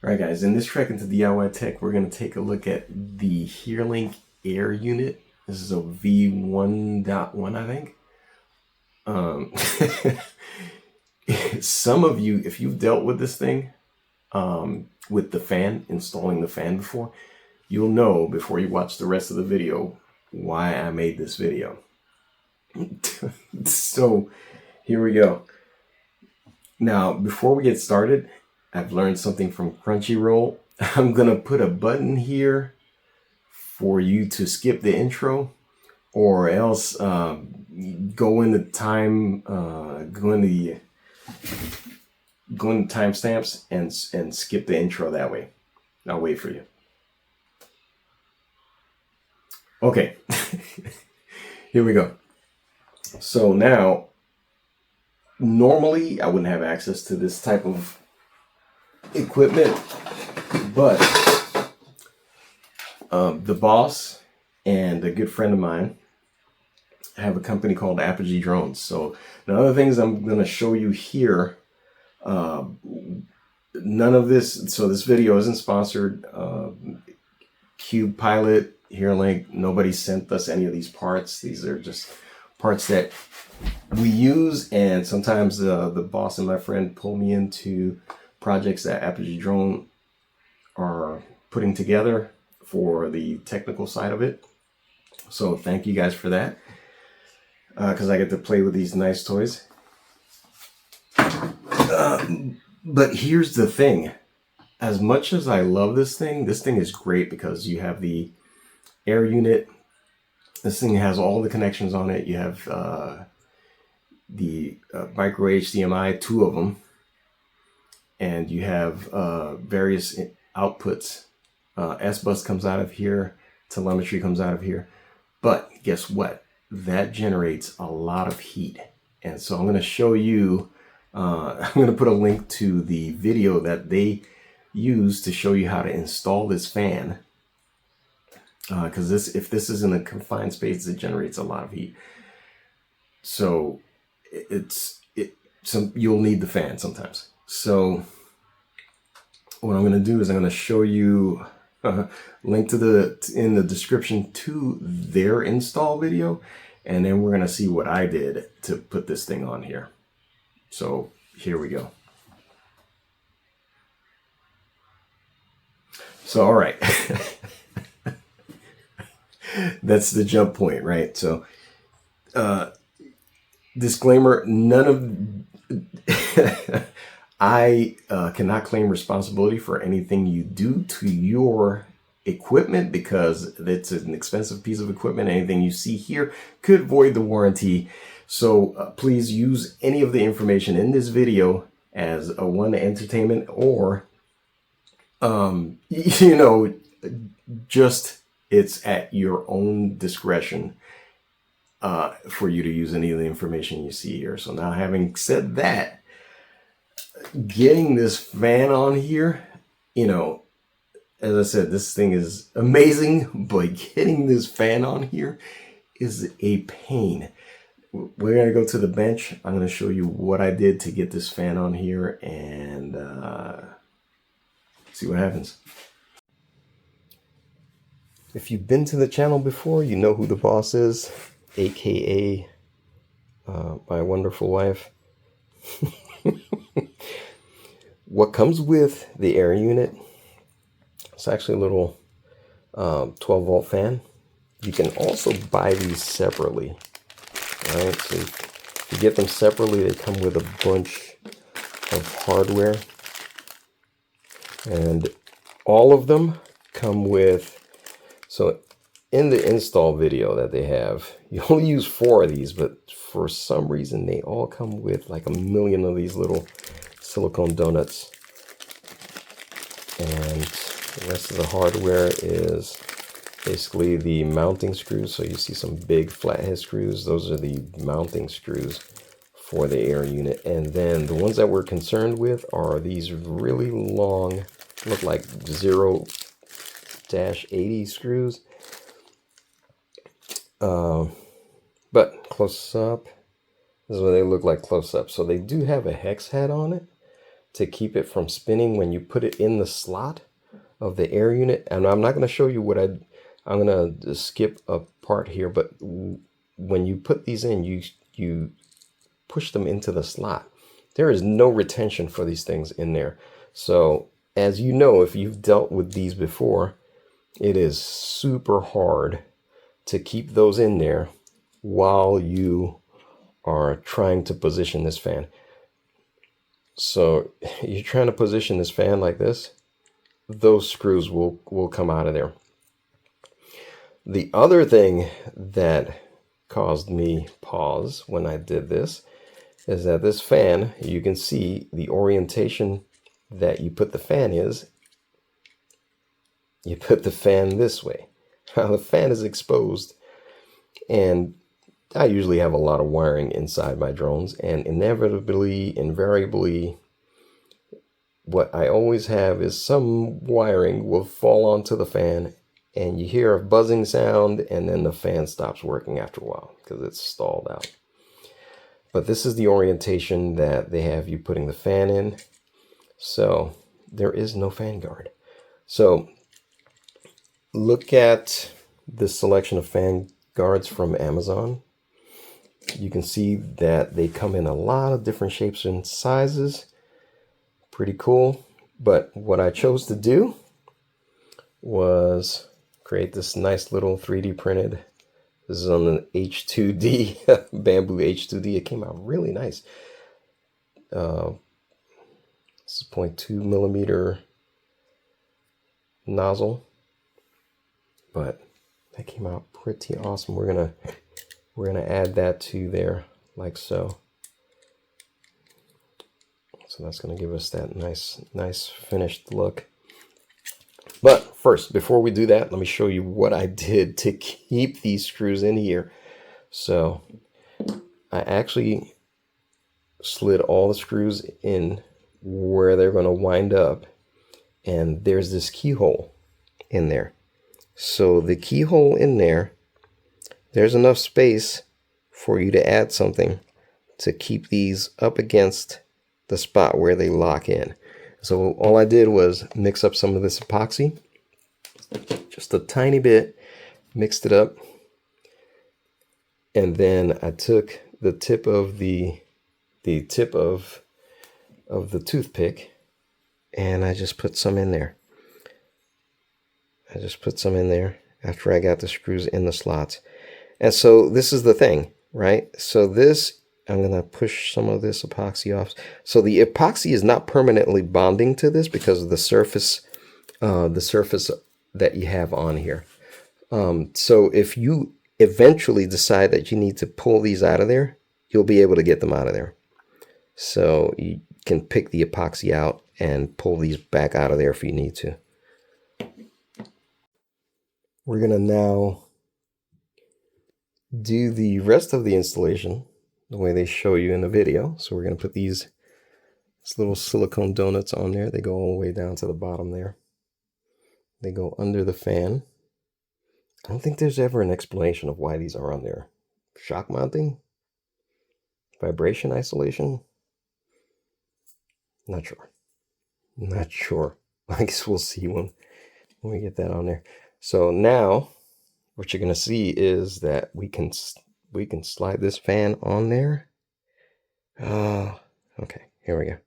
Alright guys, in this Trek into DIY Tech, we're going to take a look at the Herelink Air Unit. This is a V1.1, I think. Some of you, if you've dealt with this thing, with the fan, installing the fan before, you'll know before you watch the rest of the video why I made this video. So here we go. Now, before we get started, I've learned something from Crunchyroll. I'm gonna put a button here for you to skip the intro, or else go in the timestamps and skip the intro that way. I'll wait for you. Okay, here we go. So now, normally I wouldn't have access to this type of equipment, but the boss and a good friend of mine have a company called Apogee Drones. So the other things I'm going to show you here, none of this, so this video isn't sponsored. Cube Pilot, Herelink, nobody sent us any of these parts. These are just parts that we use, and sometimes the boss and my friend pull me into projects that Apogee Drone are putting together for the technical side of it. So thank you guys for that, because I get to play with these nice toys. But here's the thing. As much as I love this thing is great because you have the air unit. This thing has all the connections on it. You have the micro HDMI, 2 of them. And you have various outputs. S-Bus comes out of here. Telemetry comes out of here. But guess what? That generates a lot of heat. And so I'm going to show you, I'm going to put a link to the video that they use to show you how to install this fan. Because if this is in a confined space, it generates a lot of heat. So you'll need the fan sometimes. So what I'm going to do is I'm going to show you link in the description to their install video, and then we're going to see what I did to put this thing on here. So here we go. So all right. That's the jump point, right? So disclaimer, none of I cannot claim responsibility for anything you do to your equipment, because it's an expensive piece of equipment. Anything you see here could void the warranty. So please use any of the information in this video as a one entertainment, or just it's at your own discretion for you to use any of the information you see here. So now, having said that, getting this fan on here, as I said, this thing is amazing, but getting this fan on here is a pain. We're going to go to the bench. I'm going to show you what I did to get this fan on here and see what happens. If you've been to the channel before, you know who the boss is, aka my wonderful wife. What comes with the air unit, it's actually a little 12-volt fan. You can also buy these separately, right? So if you get them separately, they come with a bunch of hardware, and all of them come with, so in the install video that they have, you only use 4 of these, but for some reason they all come with like a million of these little silicone donuts. And the rest of the hardware is basically the mounting screws. So you see some big flathead screws. Those are the mounting screws for the air unit. And then the ones that we're concerned with are these really long, look like 0-80 screws. But close up, this is what they look like close up. So they do have a hex head on it, to keep it from spinning when you put it in the slot of the air unit. And I'm not going to show you what I'm going to skip a part here, but when you put these in, you push them into the slot. There is no retention for these things in there. So as you know, if you've dealt with these before, it is super hard to keep those in there while you are trying to position this fan. So you're trying to position this fan like this, those screws will come out of there. The other thing that caused me pause when I did this is that this fan, you can see the orientation that you put the fan is. You put the fan this way. Now the fan is exposed, and I usually have a lot of wiring inside my drones, and invariably, what I always have is some wiring will fall onto the fan, and you hear a buzzing sound, and then the fan stops working after a while because it's stalled out. But this is the orientation that they have you putting the fan in. So there is no fan guard. So look at this selection of fan guards from Amazon. You can see that they come in a lot of different shapes and sizes. Pretty cool. But what I chose to do was create this nice little 3D printed. This is on an H2D, bamboo H2D. It came out really nice. This is 0.2 millimeter nozzle, but that came out pretty awesome. We're gonna add that to there like so. So that's gonna give us that nice finished look. But first, before we do that, let me show you what I did to keep these screws in here. So I actually slid all the screws in where they're going to wind up, and there's this keyhole in there. So the keyhole in there's enough space for you to add something to keep these up against the spot where they lock in. So all I did was mix up some of this epoxy, just a tiny bit, mixed it up, and then I took the tip of the toothpick, and I just put some in there. I just put some in there after I got the screws in the slots. And so this is the thing, right? So this, I'm going to push some of this epoxy off. So the epoxy is not permanently bonding to this because of the surface that you have on here. So if you eventually decide that you need to pull these out of there, you'll be able to get them out of there. So you can pick the epoxy out and pull these back out of there if you need to. We're going to now do the rest of the installation the way they show you in the video. So we're going to put these little silicone donuts on there. They go all the way down to the bottom there. They go under the fan. I don't think there's ever an explanation of why these are on there. Shock mounting? Vibration isolation? Not sure. Not sure. I guess we'll see when we get that on there. So now what you're going to see is that we can slide this fan on there. Okay, here we go.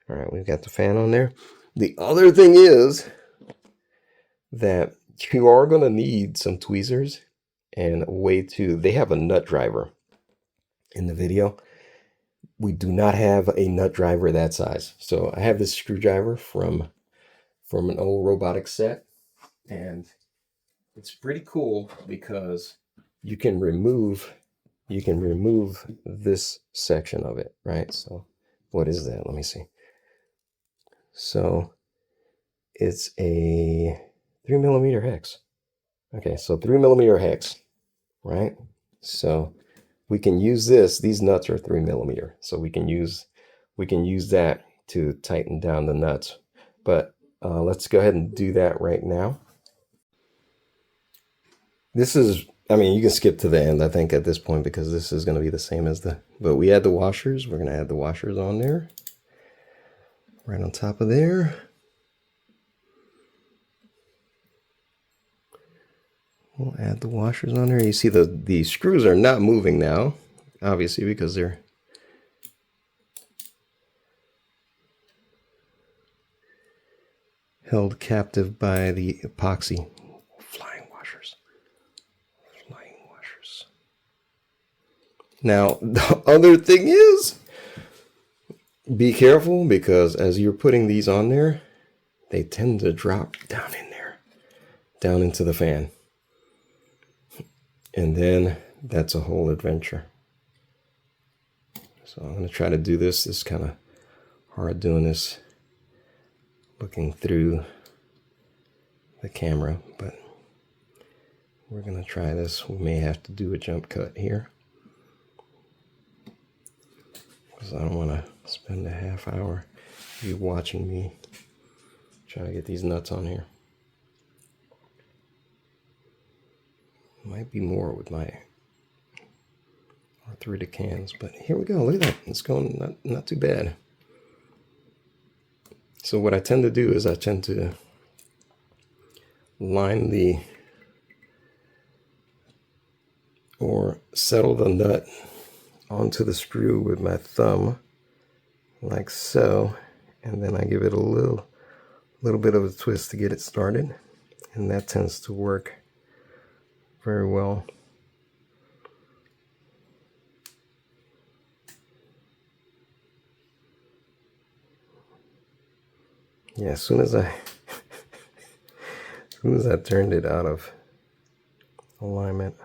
All right, we've got the fan on there. The other thing is that you are going to need some tweezers and a way to, they have a nut driver in the video. We do not have a nut driver that size. So I have this screwdriver from an old robotic set, and it's pretty cool because you can remove this section of it, right? So what is that? Let me see. So it's a 3mm hex. Okay, so 3mm hex, right? So we can use this. These nuts are 3mm, so we can use that to tighten down the nuts. But let's go ahead and do that right now. This is, I mean, you can skip to the end, I think, at this point, because this is going to be the same as but we add the washers. We're going to add the washers on there. right on top of there. We'll add the washers on there. You see the screws are not moving now, obviously, because they're held captive by the epoxy. Flying washers. Flying washers. Now, the other thing is, be careful, because as you're putting these on there, they tend to drop down in there, down into the fan. And then that's a whole adventure. So I'm going to try to do this. It's kind of hard doing this, looking through the camera, but we're going to try this. We may have to do a jump cut here, because I don't want to spend a half hour you watching me trying to get these nuts on here. Might be more with my arthritic hands, but here we go. Look at that. It's going not too bad. So what I tend to do is I tend to line or settle the nut onto the screw with my thumb, like so, and then I give it a little bit of a twist to get it started, and that tends to work very well. Yeah, as soon as I turned it out of alignment,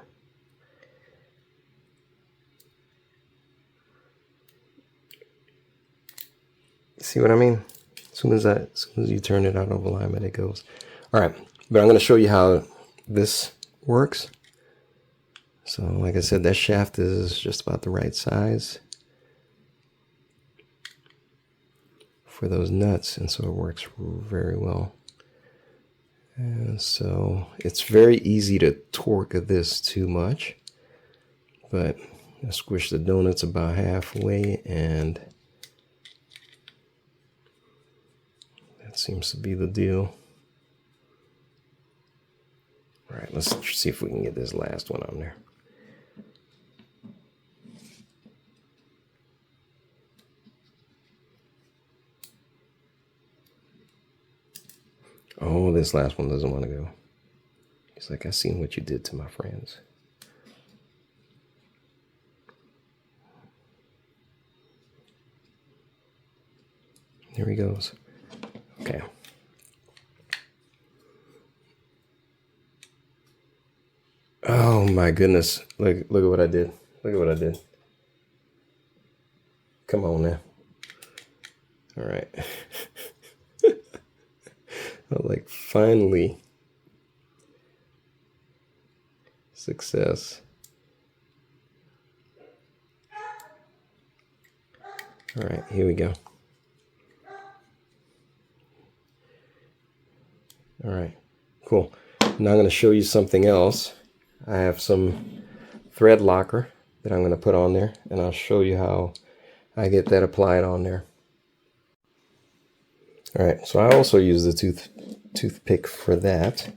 see what I mean? As soon as you turn it out of alignment, it goes. All right, but I'm going to show you how this works. So like I said, that shaft is just about the right size for those nuts, and so it works very well. And so it's very easy to torque this too much, but I squish the donuts about halfway, and that seems to be the deal. All right, let's see if we can get this last one on there. Oh, this last one doesn't want to go. He's like, I seen what you did to my friends. Here he goes. Okay. Oh my goodness. Look at what I did. Look at what I did. Come on now. All right. Like, finally. Success. All right, here we go. All right, cool. Now I'm going to show you something else. I have some thread locker that I'm going to put on there, and I'll show you how I get that applied on there. All right, so I also use the toothpick for that.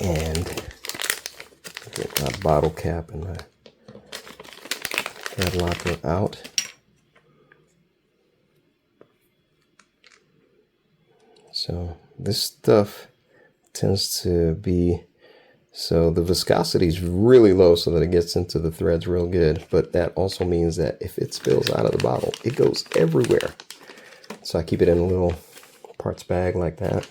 And get my bottle cap and my thread locker out. So this stuff tends to be, so the viscosity is really low so that it gets into the threads real good, but that also means that if it spills out of the bottle, it goes everywhere. So I keep it in a little parts bag like that.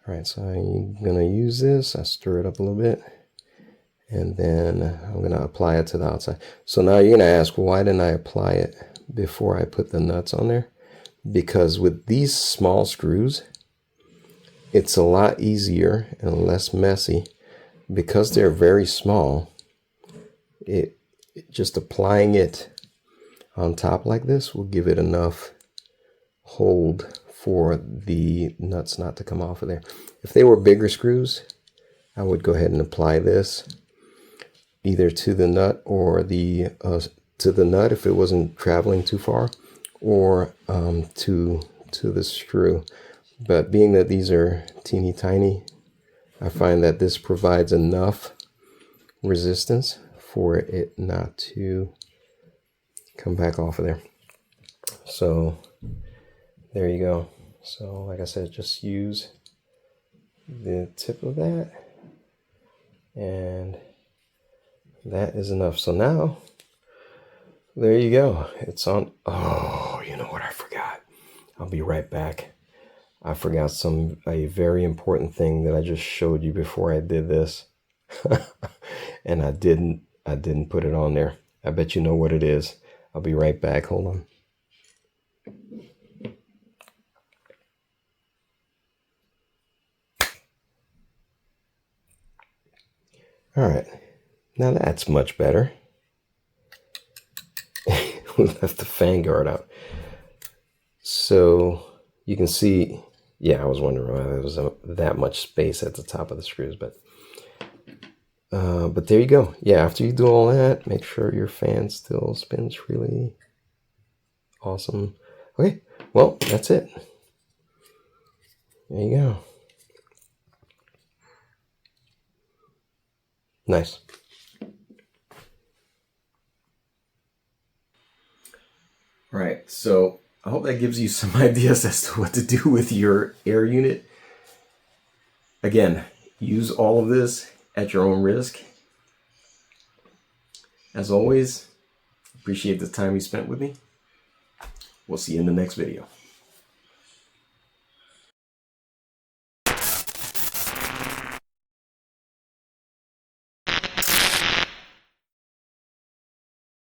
All right, so I'm gonna use this. I stir it up a little bit, and then I'm gonna apply it to the outside. So now you're gonna ask, why didn't I apply it before I put the nuts on there? Because with these small screws, it's a lot easier and less messy. Because they're very small, just applying it on top like this will give it enough hold for the nuts not to come off of there. If they were bigger screws, I would go ahead and apply this either to the nut or the to the nut if it wasn't traveling too far, or to the screw. But being that these are teeny tiny, I find that this provides enough resistance for it not to come back off of there. So there you go. So like I said, just use the tip of that, and that is enough. So now there you go. It's on. Oh, you know what I forgot? I'll be right back. I forgot a very important thing that I just showed you before I did this. And I didn't put it on there. I bet you know what it is. I'll be right back. Hold on. All right. Now that's much better. We left the fan guard out. So you can see, yeah, I was wondering why there was that much space at the top of the screws, but there you go. Yeah, after you do all that, make sure your fan still spins really awesome. Okay, well, that's it. There you go. Nice. All right, so I hope that gives you some ideas as to what to do with your air unit. Again, use all of this at your own risk. As always, appreciate the time you spent with me. We'll see you in the next video.